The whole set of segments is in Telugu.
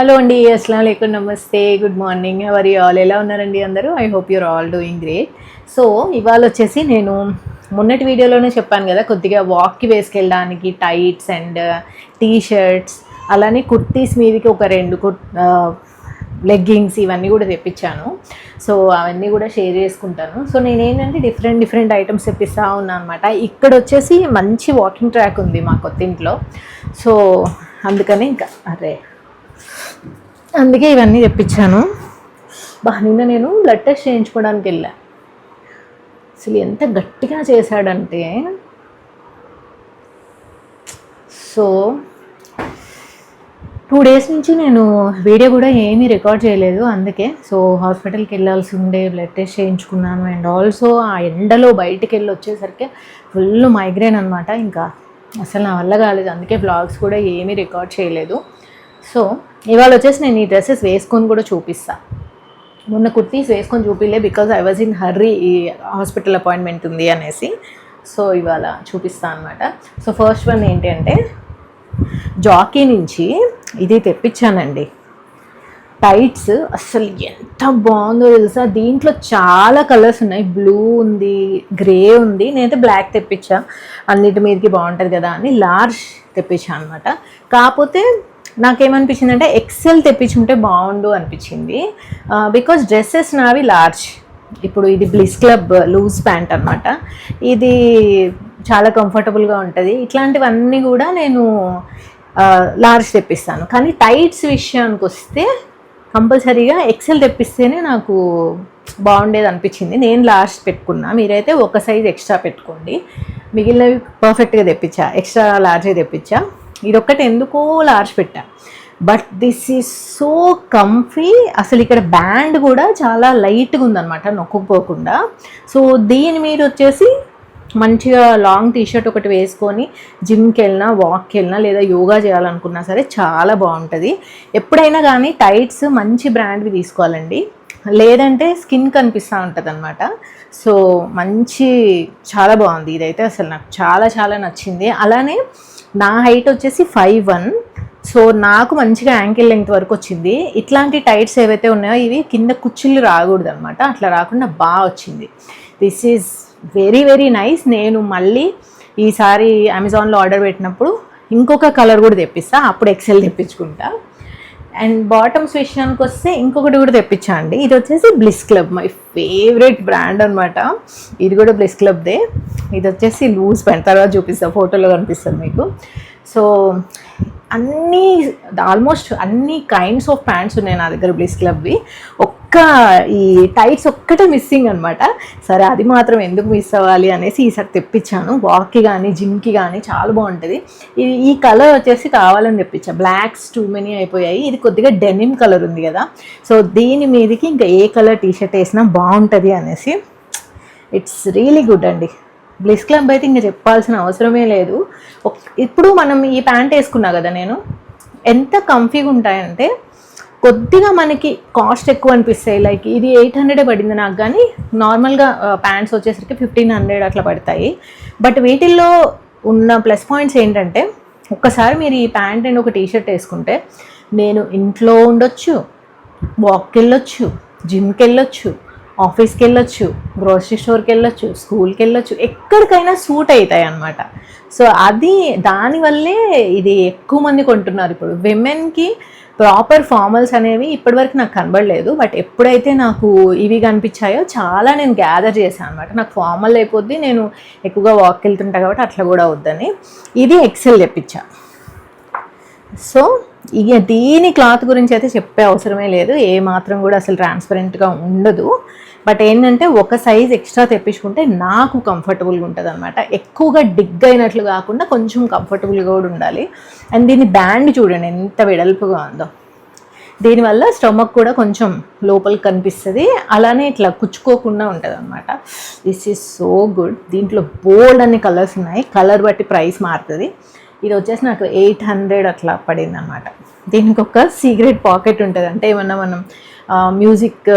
హలో అండి, అస్సలాము అలైకుం, నమస్తే, గుడ్ మార్నింగ్, ఎవరి ఆల్ ఎలా ఉన్నారండి అందరూ? I hope your all doing great. So ఇవాళ వచ్చేసి నేను మొన్నటి వీడియోలోనే చెప్పాను కదా, కొద్దిగా వాక్కి వేసుకెళ్ళడానికి టైట్స్ అండ్ టీ షర్ట్స్, అలానే కుర్తీస్ మీదకి ఒక రెండు లెగ్గింగ్స్ ఇవన్నీ కూడా తెప్పించాను. సో అవన్నీ కూడా షేర్ చేసుకుంటాను. సో నేనేంటంటే డిఫరెంట్ ఐటమ్స్ తెప్పిస్తూ ఉన్నాను అనమాట. ఇక్కడ వచ్చేసి మంచి వాకింగ్ ట్రాక్ ఉంది మా కొత్తింట్లో. సో అందుకని ఇంకా అందుకే ఇవన్నీ తెప్పించాను. నిన్న నేను బ్లడ్ టెస్ట్ చేయించుకోవడానికి వెళ్ళా. అసలు ఎంత గట్టిగా చేశాడంటే, సో 2 days నుంచి నేను వీడియో కూడా ఏమీ రికార్డ్ చేయలేదు. అందుకే సో హాస్పిటల్కి వెళ్ళాల్సి ఉండే, బ్లడ్ టెస్ట్ చేయించుకున్నాను. అండ్ ఆల్సో ఆ ఎండలో బయటికి వెళ్ళి వచ్చేసరికి ఫుల్ మైగ్రేన్ అనమాట. ఇంకా అసలు నా వల్ల కాలేదు. అందుకే వ్లాగ్స్ కూడా ఏమీ రికార్డ్ చేయలేదు. సో ఇవాళ వచ్చేసి నేను ఈ డ్రెస్సెస్ వేసుకొని కూడా చూపిస్తాను. మొన్న కుర్తీస్ వేసుకొని చూపిలే, because I was in hurry, ఈ హాస్పిటల్ అపాయింట్మెంట్ ఉంది అనేసి. సో ఇవాళ చూపిస్తాను అనమాట. సో ఫస్ట్ వన్ ఏంటి అంటే, జాకీ నుంచి ఇది తెప్పించానండి, టైట్స్. అసలు ఎంత బాగుందో తెలుసా. దీంట్లో చాలా కలర్స్ ఉన్నాయి. బ్లూ ఉంది, గ్రే ఉంది. నేనైతే బ్లాక్ తెప్పించా, అన్నిటి మీదకి బాగుంటుంది కదా అని లార్జ్ తెప్పించాను అనమాట. కాకపోతే నాకేమనిపించింది అంటే ఎక్సెల్ తెప్పించుంటే బాగుండు అనిపించింది. బికాజ్ డ్రెస్సెస్ నావి లార్జ్. ఇప్పుడు ఇది బ్లిస్ క్లబ్ లూజ్ ప్యాంట్ అనమాట. ఇది చాలా కంఫర్టబుల్గా ఉంటుంది. ఇట్లాంటివన్నీ కూడా నేను లార్జ్ తెప్పిస్తాను. కానీ టైట్స్ విషయానికి వస్తే కంపల్సరీగా ఎక్సెల్ తెప్పిస్తేనే నాకు బాగుండేది అనిపించింది. నేను లార్జ్ పెట్టుకున్నా. మీరైతే ఒక సైజ్ ఎక్స్ట్రా పెట్టుకోండి. మిగిలినవి పర్ఫెక్ట్గా తెప్పించా, ఎక్స్ట్రా లార్జే తెప్పించా. ఇదొక్కటి ఎందుకో లార్జ్ పెట్టా. But this is so comfy. అసలు ఇక్కడ బ్యాండ్ కూడా చాలా లైట్గా ఉందన్నమాట, నొక్కుపోకుండా. సో దీని మీద వచ్చేసి మంచిగా లాంగ్ టీషర్ట్ ఒకటి వేసుకొని జిమ్కి వెళ్ళినా, వాక్కి వెళ్ళినా, లేదా యోగా చేయాలనుకున్నా సరే చాలా బాగుంటుంది. ఎప్పుడైనా కానీ టైట్స్ మంచి బ్రాండ్వి తీసుకోవాలండి, లేదంటే స్కిన్ కనిపిస్తూ ఉంటుంది అనమాట. సో చాలా బాగుంది ఇదైతే. అసలు నాకు చాలా నచ్చింది. అలానే నా హైట్ వచ్చేసి 5'1". సో నాకు మంచిగా యాంకిల్ లెంగ్త్ వరకు వచ్చింది. ఇట్లాంటి టైట్స్ ఏవైతే ఉన్నాయో ఇవి కింద కుచ్చిళ్ళు రాకూడదు అనమాట. అట్లా రాకుండా బాగా వచ్చింది. This is very nice. నేను మళ్ళీ ఈసారి అమెజాన్లో ఆర్డర్ పెట్టినప్పుడు ఇంకొక కలర్ కూడా తెప్పిస్తా, అప్పుడు ఎక్సెల్ తెప్పించుకుంటా. అండ్ బాటమ్స్ విషయానికి వస్తే ఇంకొకటి కూడా తెప్పించా అండి. ఇది వచ్చేసి bliss club, my favourite brand అనమాట. ఇది కూడా బ్లిస్ క్లబ్దే. ఇది వచ్చేసి లూజ్ ప్యాంట్, తర్వాత చూపిస్తా, ఫోటోలో కనిపిస్తుంది మీకు. సో ఆల్మోస్ట్ అన్ని కైండ్స్ ఆఫ్ ప్యాంట్స్ ఉన్నాయి నా దగ్గర బ్లిస్ క్లబ్వి. ఈ టైట్స్ ఒక్కటే మిస్సింగ్ అనమాట. సరే అది మాత్రం ఎందుకు మిస్ అవ్వాలి అనేసి ఈసారి తెప్పించాను. వాక్కి కానీ జిమ్కి కానీ చాలా బాగుంటుంది. ఈ కలర్ వచ్చేసి కావాలని తెప్పించా. బ్లాక్స్ టూ మెనీ అయిపోయాయి. ఇది కొద్దిగా డెనిమ్ కలర్ ఉంది కదా, సో దీని మీదకి ఇంకా ఏ కలర్ టీషర్ట్ వేసినా బాగుంటుంది అనేసి. ఇట్స్ రియలీ గుడ్ అండి. బ్లిస్ క్లబ్ అయితే ఇంకా చెప్పాల్సిన అవసరమే లేదు. ఇప్పుడు మనం ఈ ప్యాంట్ వేసుకున్నా కదా నేను, ఎంత కంఫీగా ఉంటాయంటే కొద్దిగా మనకి కాస్ట్ ఎక్కువ అనిపిస్తాయి. లైక్ ఇది 800 పడింది నాకు, కానీ నార్మల్గా ప్యాంట్స్ వచ్చేసరికి 1500 అట్లా పడతాయి. బట్ వీటిల్లో ఉన్న ప్లస్ పాయింట్స్ ఏంటంటే, ఒక్కసారి మీరు ఈ ప్యాంట్ అండ్ ఒక టీషర్ట్ వేసుకుంటే నేను ఇంట్లో ఉండొచ్చు, వాక్కి వెళ్ళొచ్చు, జిమ్కి వెళ్ళొచ్చు, ఆఫీస్కి వెళ్ళొచ్చు, గ్రోసరీ స్టోర్కి వెళ్ళొచ్చు, స్కూల్కి వెళ్ళొచ్చు, ఎక్కడికైనా సూట్ అవుతాయి అన్నమాట. సో దానివల్లే ఇది ఎక్కువ మంది కొంటున్నారు. ఇప్పుడు విమెన్కి ప్రాపర్ ఫార్మల్స్ అనేవి ఇప్పటివరకు నాకు కనబడలేదు. బట్ ఎప్పుడైతే నాకు ఇవి కనిపించాయో చాలా నేను గ్యాదర్ చేశాను అనమాట. నాకు ఫార్మల్ అయిపోద్ది, నేను ఎక్కువగా వాక్ వెళ్తుంటా కాబట్టి అట్లా కూడా వద్దని ఇది ఎక్సెల్ తెప్పించా. సో ఇక దీని క్లాత్ గురించి అయితే చెప్పే అవసరమే లేదు, ఏ మాత్రం కూడా అసలు ట్రాన్స్పరెంట్గా ఉండదు. బట్ ఏంటంటే ఒక సైజ్ ఎక్స్ట్రా తెప్పించుకుంటే నాకు కంఫర్టబుల్గా ఉంటుంది అనమాట. ఎక్కువగా డిగ్ అయినట్లు కాకుండా కొంచెం కంఫర్టబుల్గా కూడా ఉండాలి. అండ్ దీని బ్యాండ్ చూడండి ఎంత వెడల్పుగా ఉందో. దీనివల్ల స్టమక్ కూడా కొంచెం లోపలికి కనిపిస్తుంది, అలానే ఇట్లా కుచ్చుకోకుండా ఉంటుంది అనమాట. This is so good. దీంట్లో బోల్డ్ అన్ని కలర్స్ ఉన్నాయి, కలర్ బట్టి ప్రైస్ మారుతుంది. ఇది వచ్చేసి నాకు 800 అట్లా పడింది అనమాట. దీనికి ఒక సీక్రెట్ పాకెట్ ఉంటుంది, అంటే ఏమన్నా మనం మ్యూజిక్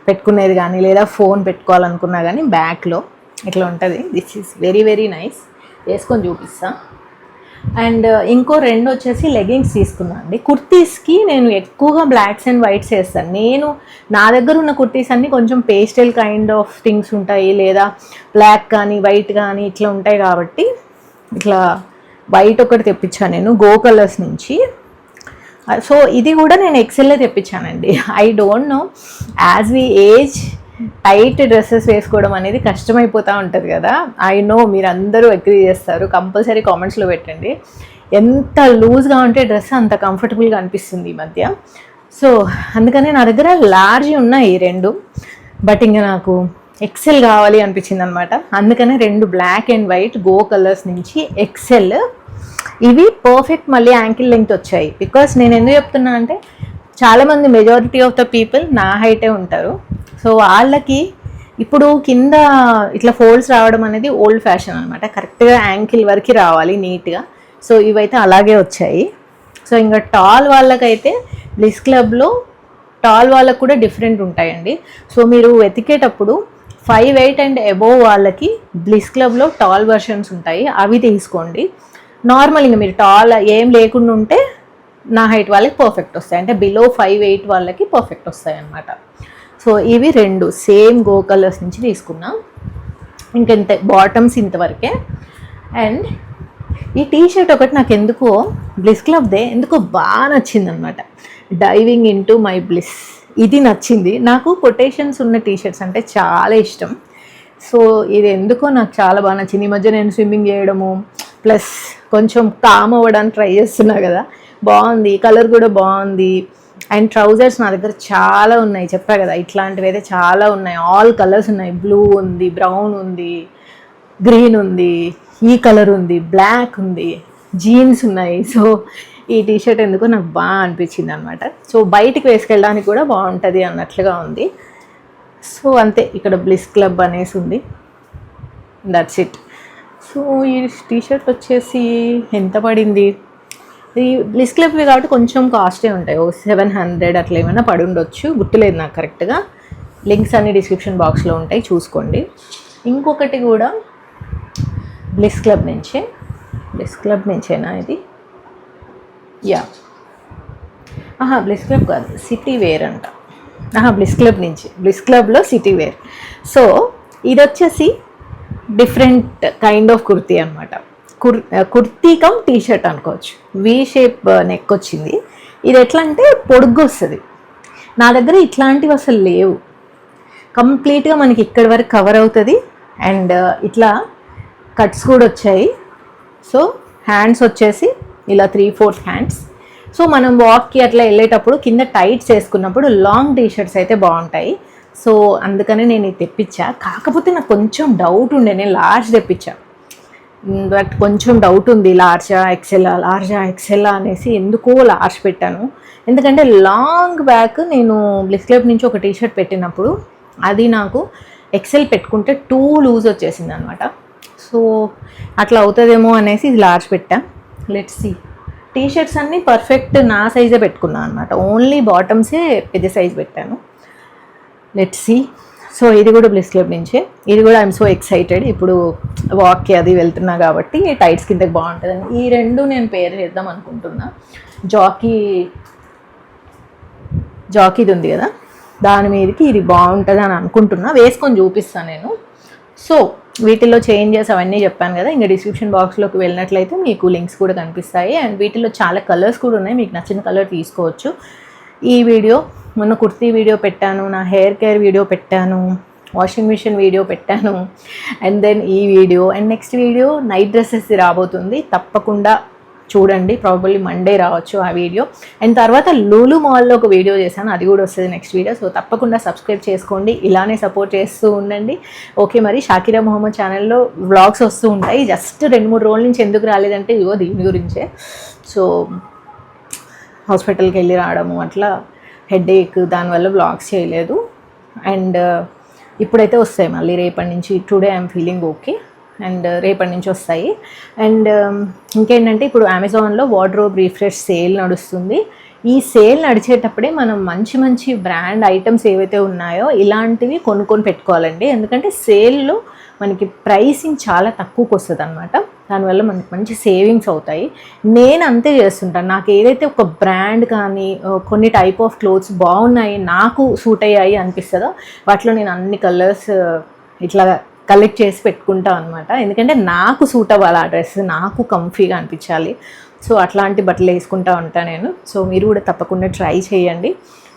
పెట్టుకునేది కానీ లేదా ఫోన్ పెట్టుకోవాలనుకున్నా కానీ బ్యాక్లో ఇట్లా ఉంటుంది. This is very nice. వేసుకొని చూపిస్తా. అండ్ ఇంకో 2 వచ్చేసి లెగిన్స్ తీసుకున్నాను అండి. కుర్తీస్కి నేను ఎక్కువగా బ్లాక్స్ అండ్ వైట్స్ వేస్తాను. నా దగ్గర ఉన్న కుర్తీస్ అన్నీ కొంచెం పేస్టల్ కైండ్ ఆఫ్ థింగ్స్ ఉంటాయి, లేదా బ్లాక్ కానీ వైట్ కానీ ఇట్లా ఉంటాయి. కాబట్టి ఇట్లా వైట్ ఒకటి తెప్పించాను నేను గో కలర్స్ నుంచి. సో ఇది కూడా నేను ఎక్సెల్లో తెప్పించానండి. I don't know, as we age tight dresses వేసుకోవడం అనేది కష్టమైపోతూ ఉంటుంది కదా. ఐ నో మీరు అందరూ అగ్రీ చేస్తారు, కంపల్సరీ కామెంట్స్లో పెట్టండి. ఎంత లూజ్గా ఉంటే డ్రెస్ అంత కంఫర్టబుల్గా అనిపిస్తుంది ఈ మధ్య. సో అందుకని నా దగ్గర లార్జ్ ఉన్నాయి 2, బట్ ఇంకా నాకు ఎక్సెల్ కావాలి అనిపించింది అనమాట. అందుకనే 2 బ్లాక్ అండ్ వైట్ గో కలర్స్ నుంచి ఎక్సెల్. ఇవి పర్ఫెక్ట్ మళ్ళీ యాంకిల్ లెంగ్త్ వచ్చాయి. బికాస్ నేను ఎందుకు చెప్తున్నా అంటే చాలామంది మెజారిటీ ఆఫ్ ద పీపుల్ నా హైటే ఉంటారు. సో వాళ్ళకి ఇప్పుడు కింద ఇట్లా ఫోల్డ్స్ రావడం అనేది ఓల్డ్ ఫ్యాషన్ అనమాట. కరెక్ట్గా యాంకిల్ వరకు రావాలి నీట్గా. సో ఇవైతే అలాగే వచ్చాయి. సో ఇంకా టాల్ వాళ్ళకైతే బ్లిస్ క్లబ్లో టాల్ వాళ్ళకు కూడా డిఫరెంట్ ఉంటాయండి. సో మీరు వెతికేటప్పుడు 5'8" అండ్ అబోవ్ వాళ్ళకి బ్లిస్ క్లబ్లో టాల్ వర్షన్స్ ఉంటాయి, అవి తీసుకోండి. నార్మల్ ఇంకా మీరు టాల్ ఏం లేకుండా ఉంటే నా హైట్ వాళ్ళకి పర్ఫెక్ట్ వస్తాయి, అంటే బిలో 5'8" వాళ్ళకి పర్ఫెక్ట్ వస్తాయి అన్నమాట. సో ఇవి 2 సేమ్ గో కలర్స్ నుంచి తీసుకున్నాం. ఇంకెంత బాటమ్స్ ఇంతవరకే. అండ్ ఈ టీషర్ట్ ఒకటి నాకు ఎందుకో బ్లిస్ క్లబ్దే ఎందుకో బాగా నచ్చింది అనమాట. Diving in to my bliss, ఇది నచ్చింది నాకు. కొటేషన్స్ ఉన్న టీషర్ట్స్ అంటే చాలా ఇష్టం. సో ఇది ఎందుకో నాకు చాలా బాగా నచ్చింది. ఈ మధ్య నేను స్విమ్మింగ్ చేయడము ప్లస్ కొంచెం కామ్ అవ్వడానికి ట్రై చేస్తున్నా కదా, బాగుంది. కలర్ కూడా బాగుంది. అండ్ ట్రౌజర్స్ నా దగ్గర చాలా ఉన్నాయి, చెప్పా కదా, ఇట్లాంటివి అయితే చాలా ఉన్నాయి. ఆల్ కలర్స్ ఉన్నాయి. బ్లూ ఉంది, బ్రౌన్ ఉంది, గ్రీన్ ఉంది, ఈ కలర్ ఉంది, బ్లాక్ ఉంది, జీన్స్ ఉన్నాయి. సో ఈ టీషర్ట్ ఎందుకో నాకు బాగా అనిపించింది అనమాట. సో బయటికి వేసుకెళ్ళడానికి కూడా బాగుంటుంది అన్నట్లుగా ఉంది. సో అంతే, ఇక్కడ బ్లిస్ క్లబ్ అనేసి ఉంది, దట్స్ ఇట్. సో ఈ టీషర్ట్ వచ్చేసి ఎంత పడింది, ఈ బ్లిస్ క్లబ్వి కాబట్టి కొంచెం కాస్టే ఉంటాయి, 700 అట్లా ఏమైనా పడి ఉండొచ్చు, గుర్తులేదు నాకు కరెక్ట్గా. లింక్స్ అన్ని డిస్క్రిప్షన్ బాక్స్లో ఉంటాయి, చూసుకోండి. ఇంకొకటి కూడా బ్లిస్ క్లబ్ నుంచేనా ఇది? యా, బ్లిస్ క్లబ్ కాదు, సిటీ వేర్ అంట. బ్లిస్ క్లబ్ నుంచి, బ్లిస్ క్లబ్లో సిటీ వేర్. సో ఇది వచ్చేసి డిఫరెంట్ కైండ్ ఆఫ్ కుర్తీ అనమాట. కుర్తీ కమ్ టీషర్ట్ అనుకోవచ్చు. వి షేప్ నెక్ వచ్చింది. ఇది ఎట్లా అంటే పొడుగ్గు వస్తుంది. నా దగ్గర ఇట్లాంటివి అసలు లేవు. కంప్లీట్గా మనకి ఇక్కడి వరకు కవర్ అవుతుంది. అండ్ ఇట్లా కట్స్ కూడా వచ్చాయి. సో హ్యాండ్స్ వచ్చేసి ఇలా 3/4 హ్యాండ్స్. సో మనం వాక్కి అట్లా వెళ్ళేటప్పుడు కింద టైట్స్ వేసుకున్నప్పుడు లాంగ్ టీషర్ట్స్ అయితే బాగుంటాయి. సో అందుకనే నేను ఇది తెప్పించా. కాకపోతే నాకు కొంచెం డౌట్ ఉండే, నేను లార్జ్ తెప్పించా, బట్ కొంచెం డౌట్ ఉంది, లార్జా ఎక్సెల్లా అనేసి ఎందుకో లార్జ్ పెట్టాను. ఎందుకంటే లాంగ్ బ్యాక్ నేను బ్లిస్ క్లబ్ నుంచి ఒక టీషర్ట్ పెట్టినప్పుడు అది నాకు ఎక్సెల్ పెట్టుకుంటే 2 లూజ్ వచ్చేసింది అనమాట. సో అట్లా అవుతుందేమో అనేసి ఇది లార్జ్ పెట్టా. Let's see. టీషర్ట్స్ అన్నీ పర్ఫెక్ట్ నా సైజే పెట్టుకున్నాను అనమాట, ఓన్లీ బాటమ్సే పెద్ద సైజ్ పెట్టాను. Let's see. సో ఇది కూడా బ్లిస్ క్లబ్ నుంచే. ఇది కూడా ఐఎమ్ సో ఎక్సైటెడ్. ఇప్పుడు వాక్కి అది వెళ్తున్నా కాబట్టి టైట్స్ కిందకి బాగుంటుందని ఈ 2 నేను పేరు చేద్దాం అనుకుంటున్నా. జాకీది ఉంది కదా, దాని మీదకి ఇది బాగుంటుంది అని అనుకుంటున్నా. వేసుకొని చూపిస్తాను నేను. సో వీటిల్లో చేంజెస్ అవన్నీ చెప్పాను కదా, ఇంకా డిస్క్రిప్షన్ బాక్స్లోకి వెళ్ళినట్లయితే మీకు లింక్స్ కూడా కనిపిస్తాయి. అండ్ వీటిల్లో చాలా కలర్స్ కూడా ఉన్నాయి, మీకు నచ్చిన కలర్ తీసుకోవచ్చు. ఈ వీడియో మొన్న కుర్తీ వీడియో పెట్టాను, నా హెయిర్ కేర్ వీడియో పెట్టాను, వాషింగ్ మిషన్ వీడియో పెట్టాను, అండ్ దెన్ ఈ video, and next video night dresses రాబోతుంది, తప్పకుండా చూడండి. ప్రాబబ్లీ మండే రావచ్చు ఆ వీడియో. అండ్ తర్వాత లూలు మాల్లో ఒక వీడియో చేశాను, అది కూడా వస్తుంది నెక్స్ట్ వీడియో. సో తప్పకుండా సబ్స్క్రైబ్ చేసుకోండి, ఇలానే సపోర్ట్ చేస్తూ ఉండండి. ఓకే, మరి షాకిరా మొహమ్మద్ ఛానల్లో వ్లాగ్స్ వస్తూ ఉంటాయి. జస్ట్ 2-3 రోజుల నుంచి ఎందుకు రాలేదంటే ఇదిగో దీని గురించే. సో హాస్పిటల్కి వెళ్ళి రావడము, అట్లా హెడేక్, దానివల్ల వ్లాగ్స్ చేయలేదు. అండ్ ఇప్పుడైతే వస్తాయి మళ్ళీ రేపటి నుంచి. Today I'm feeling okay, and రేపటి నుంచి వస్తాయి. అండ్ ఇంకేంటంటే ఇప్పుడు అమెజాన్లో వార్డ్రోబ్ రిఫ్రెష్ సేల్ నడుస్తుంది. ఈ సేల్ నడిచేటప్పుడే మనం మంచి మంచి బ్రాండ్ ఐటమ్స్ ఏవైతే ఉన్నాయో ఇలాంటివి కొనుక్కొని పెట్టుకోవాలండి. ఎందుకంటే సేల్లో మనకి ప్రైసింగ్ చాలా తక్కువకి వస్తుంది అనమాట. దానివల్ల మనకి మంచి సేవింగ్స్ అవుతాయి. నేను అంతే చేస్తుంటాను. నాకు ఏదైతే ఒక బ్రాండ్ కానీ కొన్ని టైప్ ఆఫ్ క్లోత్స్ బాగున్నాయి, నాకు సూట్ అయ్యాయి అనిపిస్తుందో వాటిలో నేను అన్ని కలర్స్ ఇట్లా కలెక్ట్ చేసి పెట్టుకుంటాను అనమాట. ఎందుకంటే నాకు సూట్ అవ్వాలి ఆ డ్రెస్, నాకు కంఫీగా అనిపించాలి. సో అట్లాంటి బట్టలు వేసుకుంటూ ఉంటాను నేను. సో మీరు కూడా తప్పకుండా ట్రై చేయండి.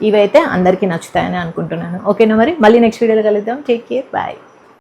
ఇవైతే అందరికీ నచ్చుతాయని అనుకుంటున్నాను. ఓకేనా, మరి మళ్ళీ నెక్స్ట్ వీడియోలో కలుద్దాం. Take care, bye.